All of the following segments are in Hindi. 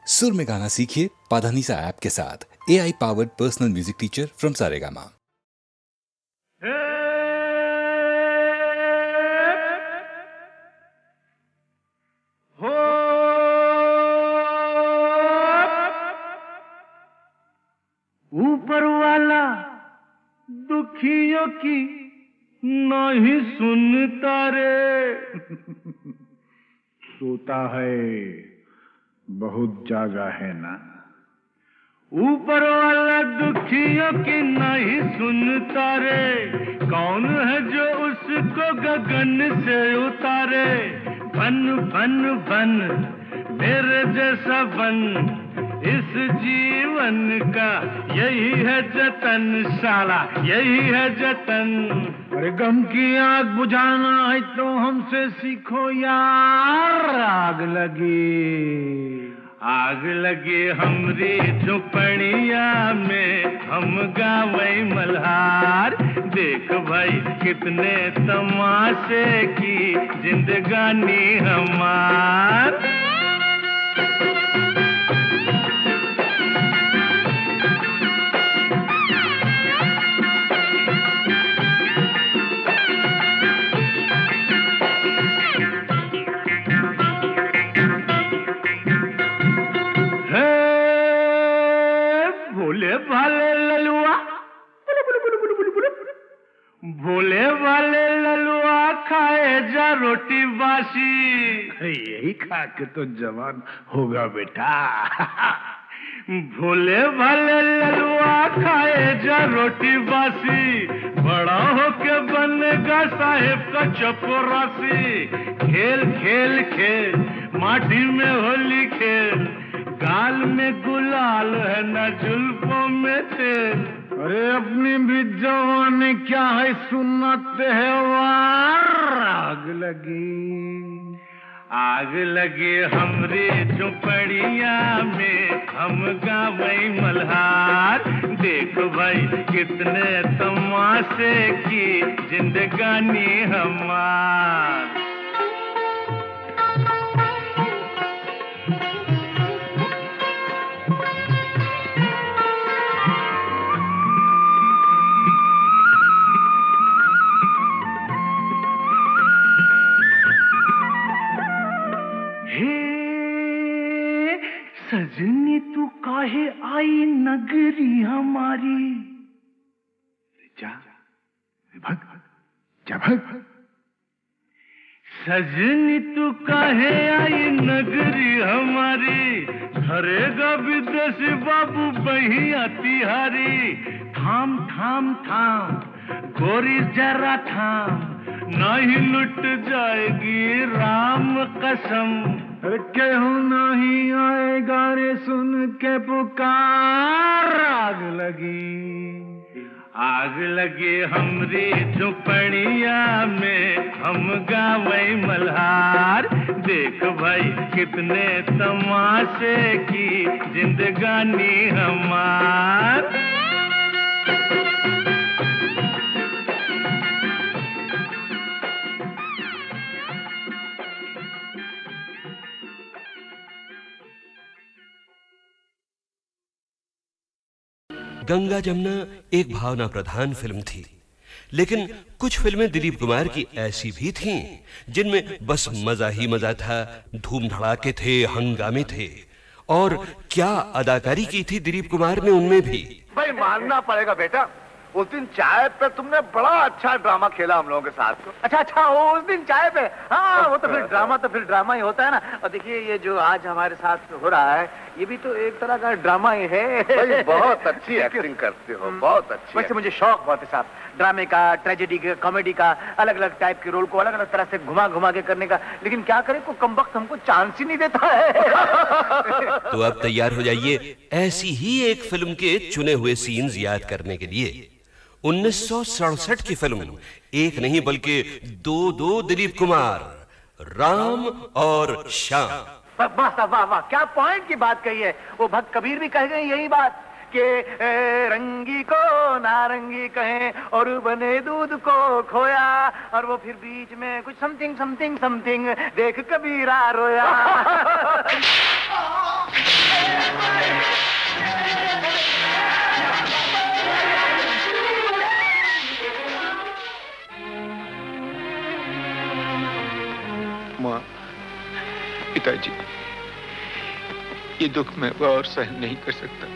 सुर में गाना सीखिए पाधानीसा ऐप के साथ। AI powered personal music teacher from Saregama. ऊपर वाला दुखियों की नहीं सुनता रे। सोता है बहुत जागा है ना। ऊपर वाला दुखियों की नहीं सुनता रे। कौन है जो उसको गगन से उतारे। बन बन बन मेरे जैसा बन, इस जीवन का यही है जतन, साला यही है जतन। अरे गम की आग बुझाना है तो हमसे सीखो यार। आग लगी हमरी झुपड़िया में, हम गावे मल्हार। देख भाई कितने तमाशे की जिंदगानी हमार। भोले वाले ललुआ खाए जा रोटी बासी। यही खा के तो जवान होगा बेटा। भोले वाले ललुआ खाए जा रोटी बासी, बड़ा होके बनेगा साहेब का चपरासी। खेल खेल खेल माटी में होली खेल, गाल में गुलाल है न जुल्फों में तेल। अरे अपनी भी जवानी क्या है सुनाते हैं वार। आग लगी हमरी झुपड़िया में, हम गावे मल्हार। देख भाई कितने तमाशे की जिंदगानी हमार। सजनी तू काहे आई नगरी हमारी। जा भग। सजनी तू काहे आई नगरी हमारी। धरेगा विदेशी बाबू बहिया तिहारी। थाम थाम थाम गोरी जरा थाम, नहीं लुट जाएगी राम कसम। केहू नहीं आएगा रे सुन के पुकार। आग लगी हमरी झुपड़िया में, हम गावे मल्हार। देख भाई कितने तमाशे की जिंदगानी हमार। गंगा जमुना एक भावना प्रधान फिल्म थी, लेकिन कुछ फिल्में दिलीप कुमार की ऐसी भी थीं जिनमें बस मजा ही मजा था। धूम धड़ाके थे, हंगामे थे, और क्या अदाकारी की थी दिलीप कुमार ने उनमें भी। भाई मानना पड़ेगा बेटा, उस दिन चाय पे तुमने बड़ा अच्छा ड्रामा खेला हम लोगों के साथ। अच्छा उस दिन चाय पे। हाँ वो तो फिर ड्रामा ही होता है ना। और देखिए ये जो आज हमारे साथ हो रहा है, ये भी तो एक तरह का ड्रामा ही है। भाई बहुत अच्छी एक्टिंग करते हो, बहुत अच्छी। वैसे मुझे शौक बहुत है साहब, ड्रामे का, ट्रेजेडी का, कॉमेडी का, अलग अलग टाइप के रोल को अलग अलग तरह से घुमा घुमा के करने का। लेकिन क्या करें, को कमबख्त हमको चांस ही नहीं देता है। तो अब तैयार हो जाइए ऐसी ही एक फिल्म के चुने हुए सीन्स याद करने के लिए। 1967 की फिल्म, एक नहीं बल्कि दो दिलीप कुमार, राम और श्याम। वाह वाह वाह, क्या पॉइंट की बात कही है। वो भक्त कबीर भी कह गए यही बात कि रंगी को नारंगी कहें और बने दूध को खोया, और वो फिर बीच में कुछ समथिंग समथिंग समथिंग देख कबीरा रोया। पिताजी, ये दुख मैं और सहन नहीं कर सकता।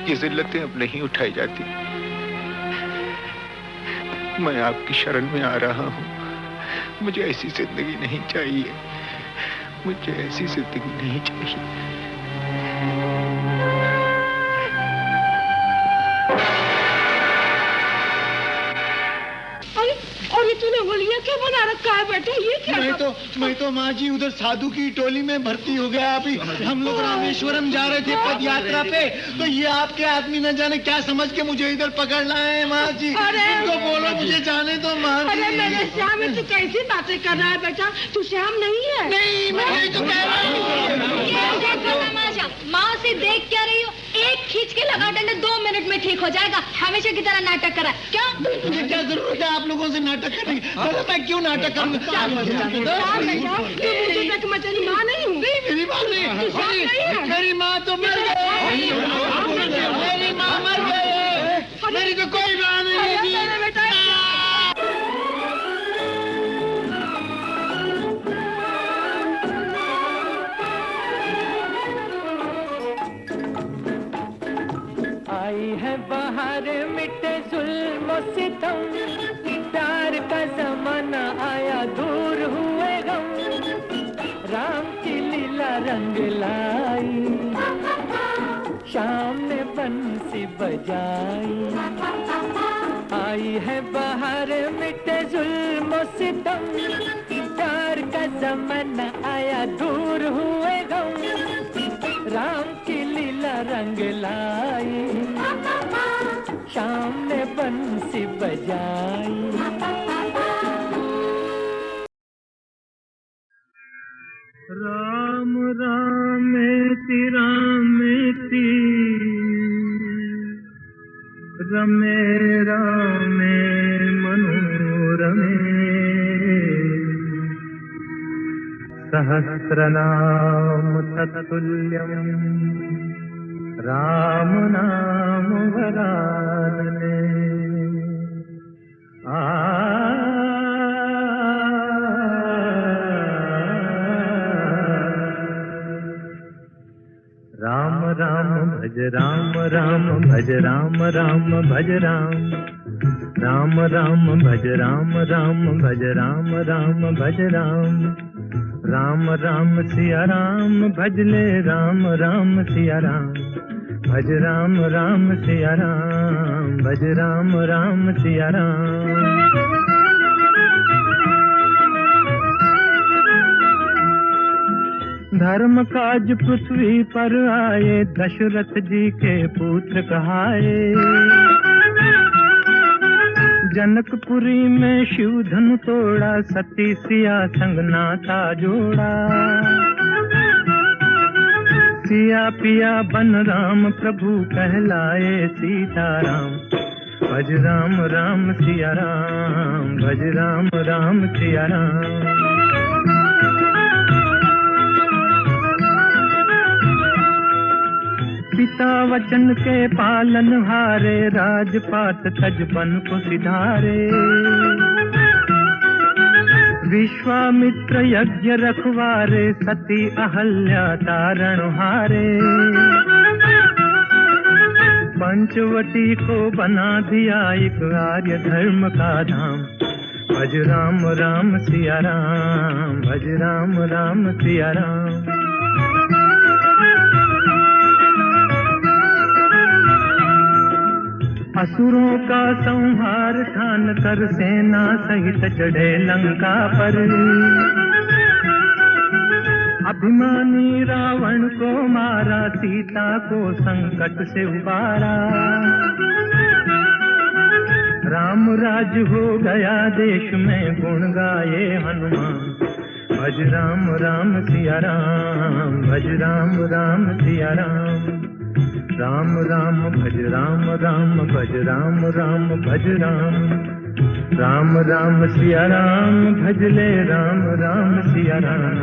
ये जिल्लतें अब नहीं उठाई जाती। मैं आपकी शरण में आ रहा हूँ। मुझे ऐसी जिंदगी नहीं चाहिए। मुझे ऐसी जिंदगी नहीं चाहिए। और ये तूने गोलियां क्या बना रखा है बेटा? ये क्या? मैं तो माँ जी उधर साधु की टोली में भर्ती हो गया। अभी हम लोग रामेश्वरम जा रहे थे पद यात्रा पे, तो ये आपके आदमी न जाने क्या समझ के मुझे इधर पकड़ लाए हैं माँ जी। तो बोलो मुझे जाने दो माँ जी। अरे मेरे श्याम, तू कैसी बातें कर रहा है बेटा? तू श्याम नहीं है। नहीं, मैं तो कह रहा हूँ। माँ से देख क्या रही हो? एक खींच के लगा डंडे 2 मिनट में ठीक हो जाएगा। हमेशा की तरह नाटक करा क्या? मुझे क्या जरूरत है आप लोगों से नाटक करने की? मैं क्यों नाटक करूँ? मैं तेरी माँ नहीं हूँ। मेरी माँ नहीं, मेरी माँ तो मर गई। मेरी माँ मर गई। मेरी तो कोई माँ नहीं है। आई है बाहर मिटे जुल्म सितम, प्यार का जमाना आया दूर हुए गम, राम की लीला रंग लाई, शाम ने बंसी बजाई। आई है बाहर मिटे जुल्म सितम, प्यार का जमाना आया दूर हुए गम, राम की लीला रंग लाई, शाम ने बंसी बजाई। राम रामेति रामेति रमे रामे मनोरमे, सहस्रनाम तत्तुल्यं राम नाम वरानने। राम राम भज राम राम भज राम राम भज राम, राम राम भज राम राम भज राम राम भज राम, राम राम सिया राम भज ले राम राम सिया राम, भज राम राम सिया राम, भज राम राम सिया राम। धर्म काज पृथ्वी पर आए, दशरथ जी के पुत्र कहाए, जनकपुरी में शिव धनु तोड़ा, सती सिया संग नाता जोड़ा, सिया पिया बन राम प्रभु कहलाए सीताराम, भज राम राम सिया राम, भज राम राम सिया राम। पिता वचन के पालन हारे, राजपाट तजबन को सिधारे, विश्वामित्र यज्ञ रखवारे, सती अहल्या तारण हारे, पंचवटी को बना दिया एक आर्य धर्म का धाम, भज राम राम सिया राम, भज राम राम सिया राम। असुरों का संहार ठान कर सेना सहित चढ़े लंका पर, अभिमानी रावण को मारा, सीता को संकट से उबारा, राम राज हो गया देश में गुण गाए हनुमान, भज राम राम सिया राम, भज राम राम सिया राम, राम राम भज राम राम भज राम राम भज राम, राम राम सिया राम भज ले राम राम सिया राम,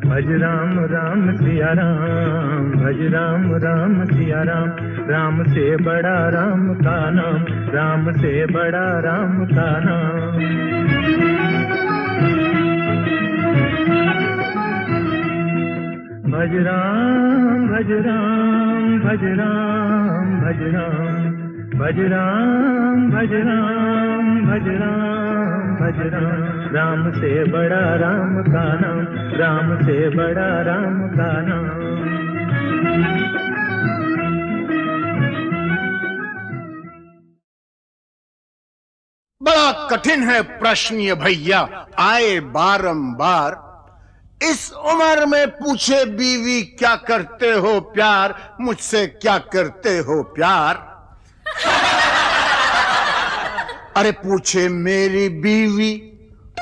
भज राम राम सिया राम, भज राम राम सिया राम। राम से बड़ा राम का नाम, राम से बड़ा राम का नाम। भज राम भज राम भज राम भज राम भज राम भज राम भज राम भज राम। राम से बड़ा राम का नाम, राम से बड़ा राम का नाम। बड़ा कठिन है प्रश्न ये भैया, आए बारंबार। इस उम्र में पूछे बीवी क्या करते हो प्यार, मुझसे क्या करते हो प्यार। अरे पूछे मेरी बीवी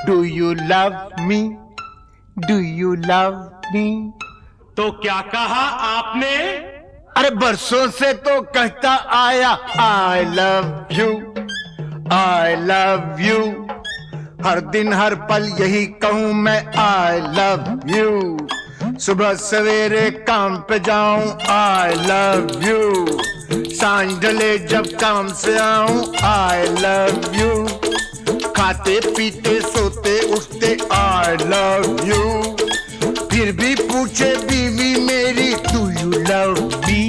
do you love me, do you love मी। तो क्या कहा आपने? अरे बरसों से तो कहता आया I love you, I love you. हर दिन हर पल यही कहूं मैं आई लव यू। सुबह सवेरे काम पे जाऊं आई लव यू, सांझ ढले जब काम से आऊं आई लव यू। खाते पीते सोते उठते आई लव यू। फिर भी पूछे बीवी मेरी do you love me,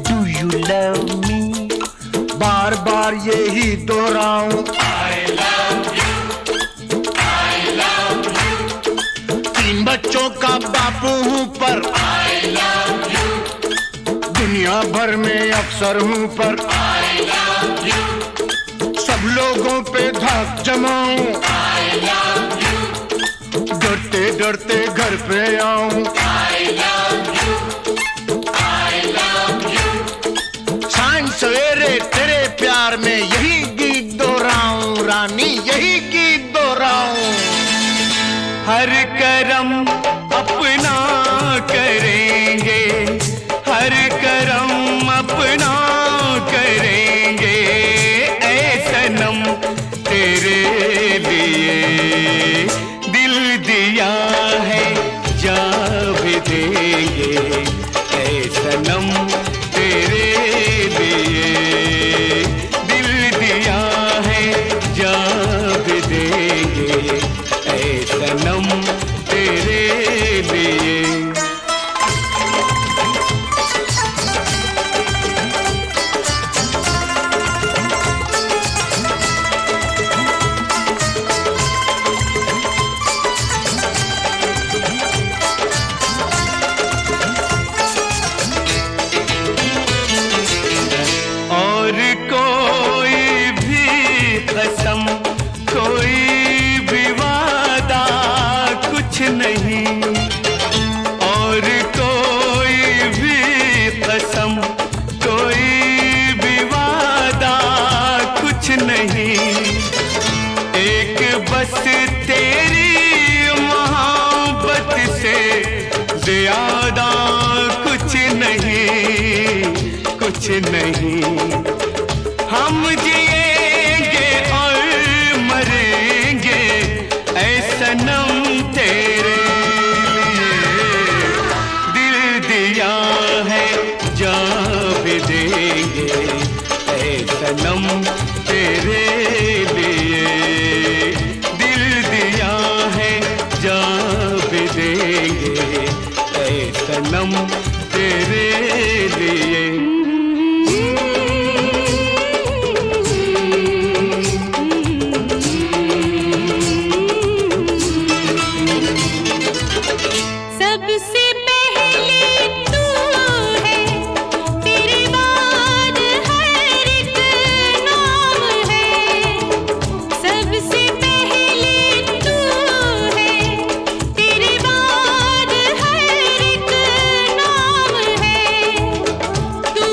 do you love me. बार बार यही दोहराऊं I love you, I love you. 3 बच्चों का बापू हूं पर आई लव यू। दुनिया भर में अफसर हूं पर आई लव यू। सब लोगों पे धाक जमाऊं आई लव यू। डरते डरते घर पे आऊं आई love you, I love you. सांझ सवेरे तेरे प्यार में यही गीत दोहराऊं रानी, यही गीत दोहराऊं। हर करम अपना करेंगे, हर करम अपना करेंगे। ऐ सनम तेरे लिए दिल दिया है जा भी देंगे। ऐ सनम तेरे लिए दिल दिया है जा भी देंगे। ऐ सनम तेरे लिए। और कोई भी कसम, कोई भी वादा कुछ नहीं। और कोई भी कसम, कोई भी वादा कुछ नहीं। एक बस तेरी मोहब्बत से ज्यादा कुछ नहीं, कुछ नहीं। हम जिएंगे और मरेंगे ऐ सनम तेरे लिए। दिल दिया है जा भी देंगे ऐ सनम तेरे लिए। दिल दिया है जा भी देंगे ऐ सनम तेरे लिए। सबसे पहले तू है, तेरे बाद हर एक नाम है। सबसे पहले तू है, तेरे बाद हर एक नाम है। तू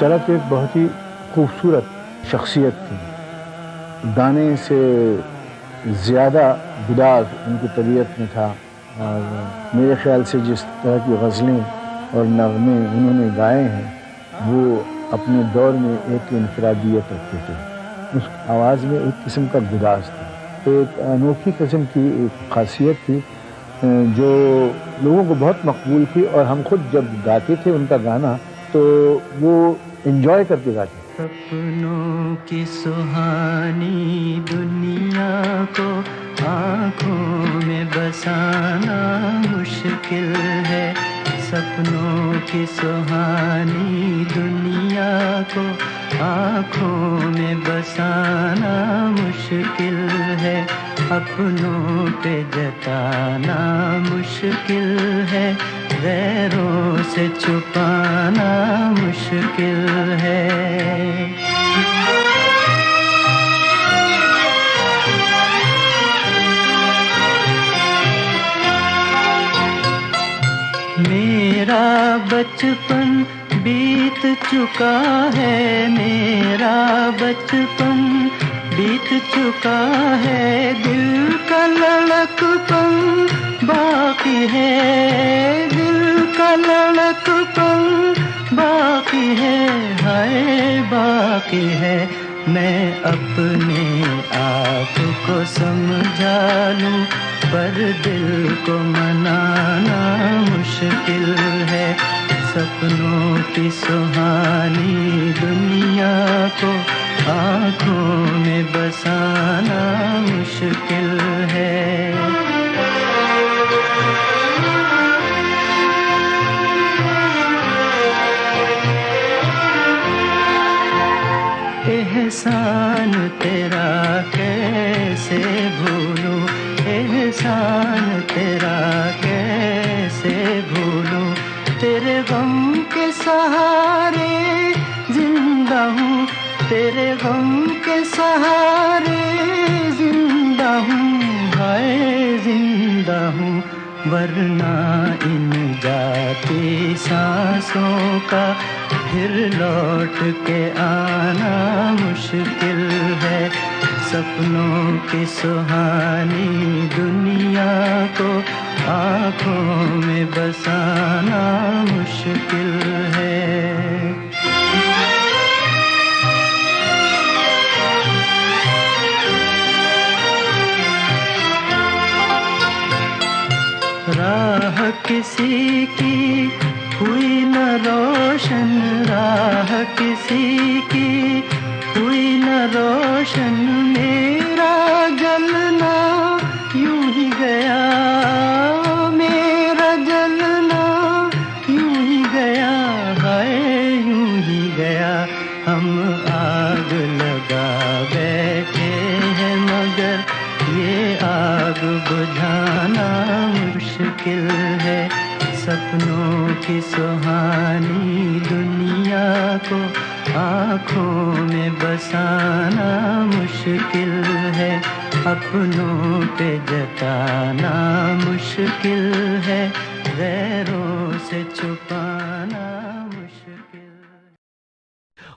तरह की एक बहुत ही खूबसूरत शख्सियत थी। गाने से ज़्यादा गुदार उनकी तबीयत में था और मेरे ख्याल से जिस तरह की गज़लें और नग़मे उन्होंने गाए हैं वो अपने दौर में एक इनफरादियत रखते थे। उस आवाज़ में एक किस्म का गुदार था, एक अनोखी किस्म की एक खासियत थी जो लोगों को बहुत मकबूल थी और हम खुद जब गाते थे उनका गाना तो वो एंजॉय करके गाते थे। सपनों की सुहानी दुनिया को आँखों में बसाना मुश्किल है। सपनों की सुहानी दुनिया को आँखों में बसाना मुश्किल है। अपनों पे जताना मुश्किल है, गैरों से छुपाना मुश्किल है। मेरा बचपन बीत चुका है, मेरा बचपन बीत चुका है, दिल का लड़कपन बाकी है, दिल का लड़कपन बाकी है, हाय बाकी है। मैं अपने आप को समझा लूं पर दिल को मनाना मुश्किल है। सपनों की सुहानी दुनिया को आँखों में बसाना मुश्किल है। एहसान तेरा कैसे भूलूं, एहसान तेरा कैसे भूलूं, तेरे गम के सहारे जिंदा हूँ, तेरे गम के सहारे जिंदा हूँ, हाय जिंदा हूँ। वरना इन जाती सांसों का फिर लौट के आना मुश्किल है। सपनों की सुहानी दुनिया को आँखों में बसाना मुश्किल है। राह किसी की हुई न रोशन, राह किसी की हुई न रोशन, मेरा जलना यूं ही गया, मेरा जलना यूं ही गया, हाय यूं ही गया। हम आग लगा बैठे हैं मगर ये आग बुझाना मुश्किल है। सपनों की सुहानी दुनिया को आँखों में बसाना मुश्किल है। अपनों पे जताना मुश्किल है, गैरों से छुपाना मुश्किल।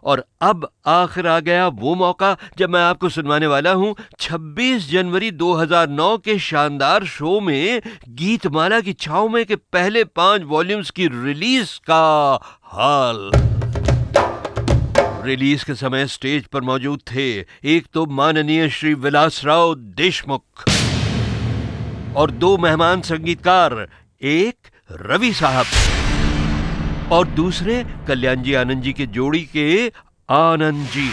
और अब आखिर आ गया वो मौका जब मैं आपको सुनवाने वाला हूं 26 जनवरी 2009 के शानदार शो में गीतमाला की छाव में के पहले 5 वॉल्यूम्स की रिलीज का हाल। रिलीज के समय स्टेज पर मौजूद थे एक तो माननीय श्री विलासराव देशमुख और 2 मेहमान संगीतकार, एक रवि साहब और दूसरे कल्याण जी आनंद जी के जोड़ी के आनंद जी।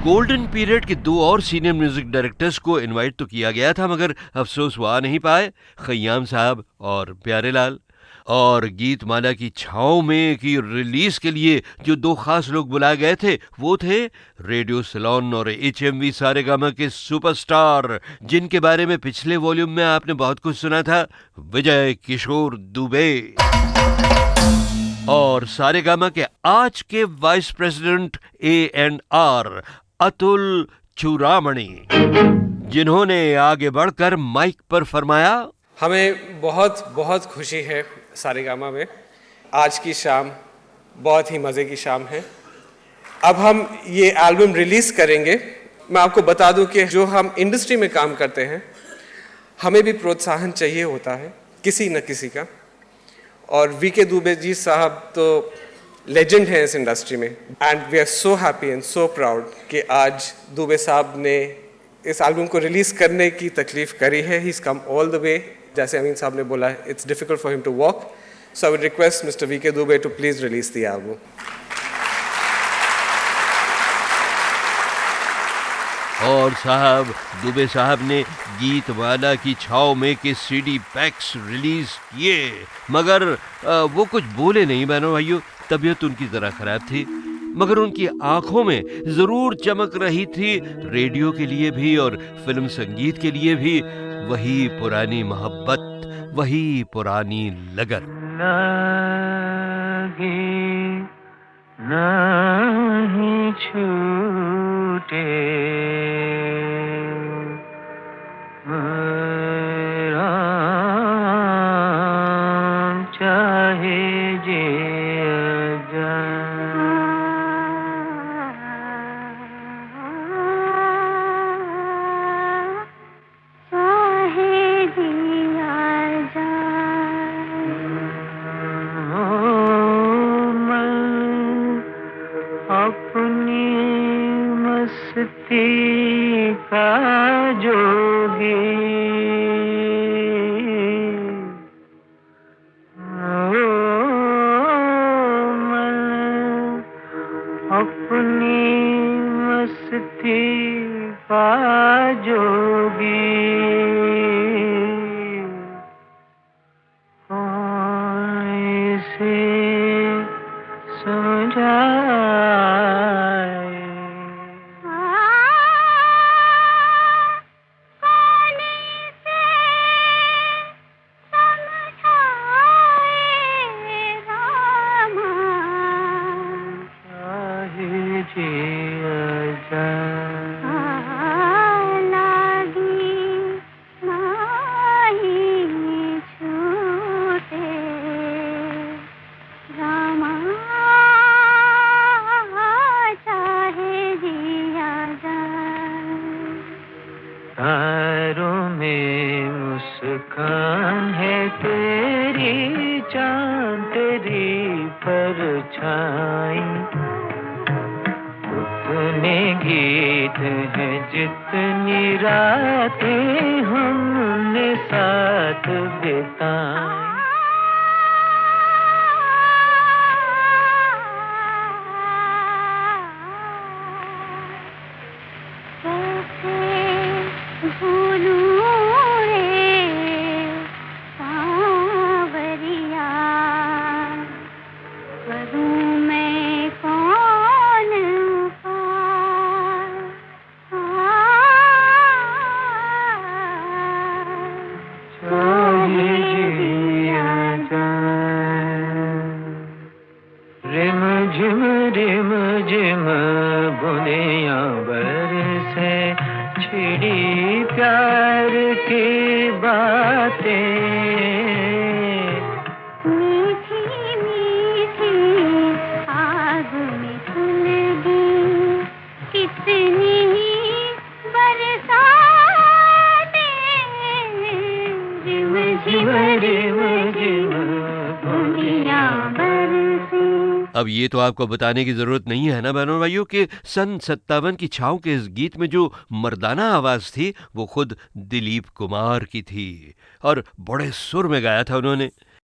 गोल्डन पीरियड के 2 और सीनियर म्यूजिक डायरेक्टर्स को इनवाइट तो किया गया था मगर अफसोस वो आ नहीं पाए, खय्याम साहब और प्यारेलाल। और गीतमाला की छाव में की रिलीज के लिए जो 2 खास लोग बुलाए गए थे वो थे रेडियो सिलोन और HMV सारेगामा के सुपरस्टार, जिनके बारे में पिछले वॉल्यूम में आपने बहुत कुछ सुना था, विजय किशोर दुबे। और सारेगामा के आज के वाइस प्रेसिडेंट A&R अतुल चूड़ामणि, जिन्होंने आगे बढ़कर माइक पर फरमाया, हमें बहुत बहुत खुशी है सारेगामा में आज की शाम बहुत ही मज़े की शाम है। अब हम ये एल्बम रिलीज़ करेंगे। मैं आपको बता दूं कि जो हम इंडस्ट्री में काम करते हैं, हमें भी प्रोत्साहन चाहिए होता है किसी न किसी का, और वीके दुबे जी साहब तो लेजेंड हैं इस इंडस्ट्री में। And we are so happy and so proud कि आज दुबे साहब ने इस एल्बम को रिलीज़ करने की तकलीफ़ करी है। He is come all the way. जैसे अमीन साहब ने बोला, it's difficult for him to walk, so I would request mister VK Dubey to please release the album. और साहब, दुबे साहब ने गीतमाला की छाव में के सीडी पैक्स रिलीज किए, मगर वो कुछ बोले नहीं बहनों भाइयों। तबीयत उनकी जरा खराब थी, मगर उनकी आंखों में जरूर चमक रही थी रेडियो के लिए भी और फिल्म संगीत के लिए भी वही पुरानी मोहब्बत, वही पुरानी लगन। नहीं छूटे चाहे जे का जोगी अपनी मस्ती का जोगी कौन से समझाए। तारों में मुस्कान है तेरी, चांद तेरी परछाई, उतने गीत हैं जितनी रातें हमने साथ बिताई। रिम झिम बुनियां बरसे, छिड़ी प्यार की बातें, मीठी मीठी आग में सुलगी कितनी बरसातें, रिम झिम बुनियां बरसे। अब ये तो आपको बताने की जरूरत नहीं है ना बहनों भाइयों कि सन 57 की छाव के इस गीत में जो मर्दाना आवाज थी वो खुद दिलीप कुमार की थी और बड़े सुर में गाया था उन्होंने।